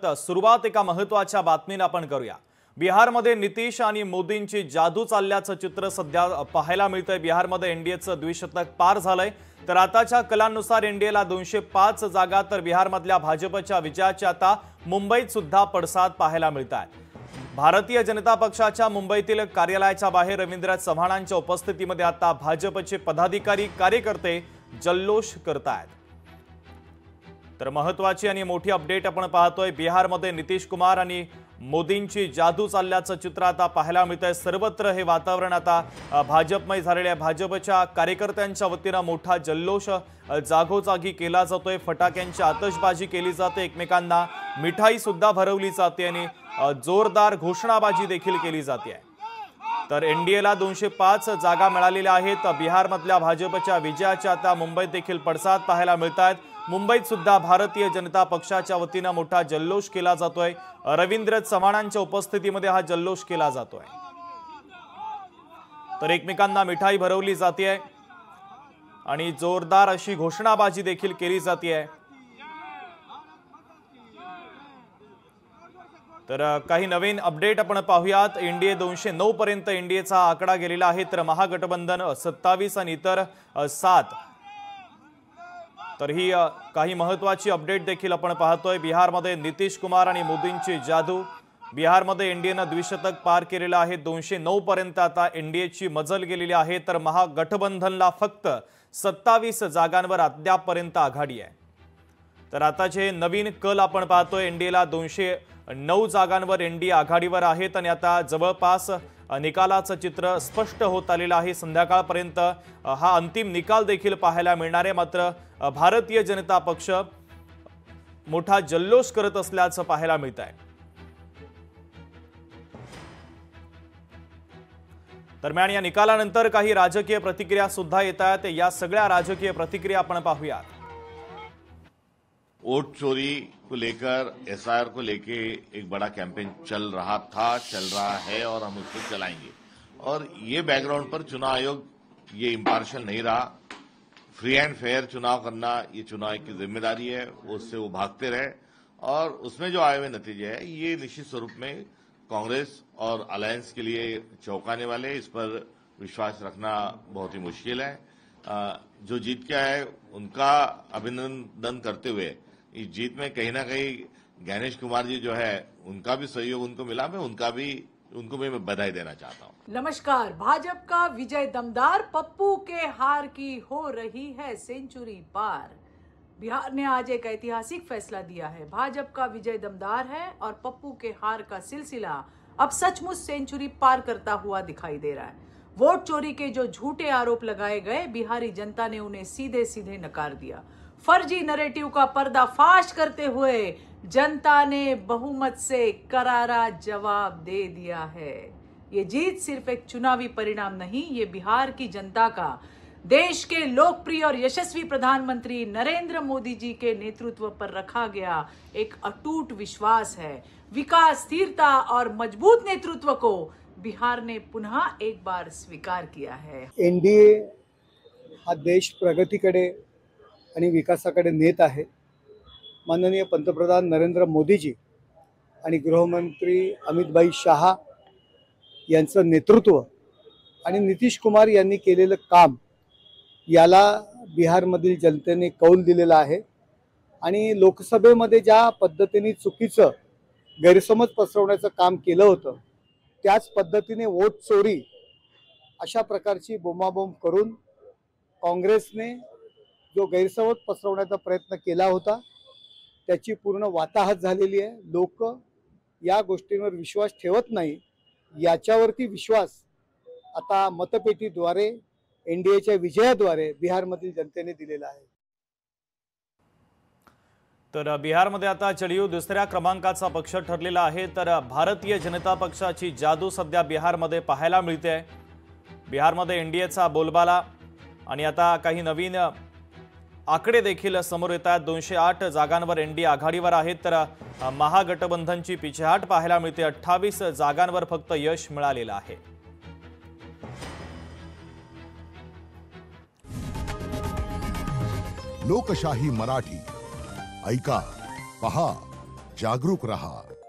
सुरुवात एका महत्त्वाच्या बातमीने आपण करूया। बिहारमध्ये नितीश आणि मोदींची जादू चालल्याचं चित्र सध्या पाहायला मिळतंय। बिहारमध्ये एनडीएचं द्विशतक पार झालंय, तर आताच्या कलांनुसार एनडीएला 205 जागा, तर बिहारमधल्या भाजपच्या विजयाचे आता मुंबईत सुद्धा पडसाद पाहायला मिळतात। भारतीय जनता पक्षाच्या मुंबईतील कार्यालयाच्या बाहेर रवींद्र चव्हाणांच्या उपस्थितीमध्ये आता भाजपचे पदाधिकारी कार्यकर्ते जल्लोष करतायत। तर महत्त्वाची आणि मोठी अपडेट आपण पाहतोय। बिहारमध्ये नितीश कुमार आणि मोदींची जादू चालल्याचं चित्र आता पाहायला मिळतंय। सर्वत्र हे वातावरण आता भाजपमय झालेले आहे। भाजपच्या कार्यकर्त्यांच्या वतीने मोठा जल्लोष जागोजागी केला जातोय। फटाक्यांची आतषबाजी केली जाते, एकमेकांना मिठाई सुद्धा भरवली जाते आणि जोरदार घोषणाबाजी देखील केली जाते। तर एनडीएला 205 जागा मिळालेल्या आहेत। बिहारमधल्या भाजपच्या विजयाचे आता मुंबईत देखील पडसाद पाहायला मिळतात। मुंबईत सुद्धा भारतीय जनता पक्षाच्या वतीने मोठा जल्लोष केला जातोय। रवींद्र चव्हाणांच्या उपस्थितीमध्ये हा जल्लोष केला जातोय। तर एकमेकांना मिठाई भरवली जाते आणि जोरदार अशी घोषणाबाजी देखील केली जाते। तर काही नवीन अपडेट आपण पाहूयात। एनडीए 209 पर्यंत एनडीएचा आकडा गेलेला आहे, तर महागठबंधन 27 आणि इतर 7। तर ही काही महत्त्वाची अपडेट देखील आपण पाहतोय। बिहारमध्ये नितीश कुमार आणि मोदींची जादू। बिहारमध्ये एनडीएनं द्विशतक पार केलेलं आहे। 209 पर्यंत आता एनडीएची मजल गेलेली आहे, तर महागठबंधनला फक्त 27 जागांवर अद्यापपर्यंत आघाडी आहे। तर आताचे नवीन कल आपण पाहतोय। एनडीएला 209 जागांवर एनडीए आघाडीवर आहेत आणि आता जवळपास निकालाचं चित्र स्पष्ट होत आलेलं आहे। संध्याकाळपर्यंत हा अंतिम निकाल देखील पाहायला मिळणार आहे। मात्र भारतीय जनता पक्ष मोठा जल्लोष करत असल्याचं पाहायला मिळत आहे। दरम्यान या निकालानंतर काही राजकीय प्रतिक्रिया सुद्धा येत आहेत। या सगळ्या राजकीय प्रतिक्रिया आपण पाहूयात। वोट चोरी को लेकर एसआईआर को लेके एक बड़ा कैंपेन चल रहा था, चल रहा है और हम उसको चलाएंगे। और ये बैकग्राउंड पर चुनाव आयोग ये इम्पार्शियल नहीं रहा। फ्री एंड फेयर चुनाव करना ये चुनाव की जिम्मेदारी है, उससे वो भागते रहे और उसमें जो आए हुए नतीजे हैं ये निश्चित स्वरूप में कांग्रेस और अलायंस के लिए चौंकाने वाले। इस पर विश्वास रखना बहुत ही मुश्किल है। जो जीत के आए उनका अभिनंदन करते हुए इस जीत में कहीं ना कहीं ज्ञानेश कुमार जी जो है उनका भी सहयोग उनको मिला। मैं उनको भी मैं बधाई देना चाहता हूं। नमस्कार। भाजपा का विजय दमदार, पप्पू के हार की हो रही है सेंचुरी पार। बिहार ने आज एक ऐतिहासिक फैसला दिया है। भाजपा का विजय दमदार है और पप्पू के हार का सिलसिला अब सचमुच सेंचुरी पार करता हुआ दिखाई दे रहा है। वोट चोरी के जो झूठे आरोप लगाए गए, बिहारी जनता ने उन्हें सीधे सीधे नकार दिया। फर्जी नैरेटिव का पर्दाफाश करते हुए जनता ने बहुमत से करारा जवाब दे दिया है। ये जीत सिर्फ एक चुनावी परिणाम नहीं, ये बिहार की जनता का देश के लोकप्रिय और यशस्वी प्रधानमंत्री नरेंद्र मोदी जी के नेतृत्व पर रखा गया एक अटूट विश्वास है। विकास, स्थिरता और मजबूत नेतृत्व को बिहार ने पुनः एक बार स्वीकार किया है। एनडीए हा देश प्रगतीकडे आणि विकासाकडे नेत आहे। माननीय पंतप्रधान नरेंद्र मोदीजी आणि गृहमंत्री अमित शाह यांचं नेतृत्व आणि नितीश कुमार यांनी केलेलं काम याला बिहारमधील जनतेने कौल दिलेला आहे। आणि लोकसभेमध्ये ज्या पद्धतीने चुकीचं गैरसमज पसरवण्याचं काम केलं होतं, त्याच पद्धतीने वोट चोरी अशा प्रकारची बोंबाबोंब करून काँग्रेसने जो गैरसमज पसरवण्याचा प्रयत्न केला होता त्याची पूर्ण वाताहत झालेली आहे। लोक या गोष्टींवर विश्वास ठेवत नाही, याच्यावरती विश्वास आता मतपेटीद्वारे एनडीएच्या विजयाद्वारे बिहारमधील जनतेने दिलेला आहे। तर बिहारमध्ये आता जदयू दुसऱ्या क्रमांकाचा पक्ष ठरलेला आहे। तर भारतीय जनता पक्षाची जादू सध्या बिहारमध्ये पाहायला मिळते। बिहारमध्ये एनडीएचा बोलबाला आणि आता काही नवीन आकडे देखील समोर येत आहेत। 208 जागांवर एनडीए आघाडीवर आहेत, तर महागठबंधनची पिछेहाट पाहायला मिळते। 28 जागांवर फक्त यश मिळालेलं आहे। लोकशाही मराठी ऐका, पहा, जागरूक रहा।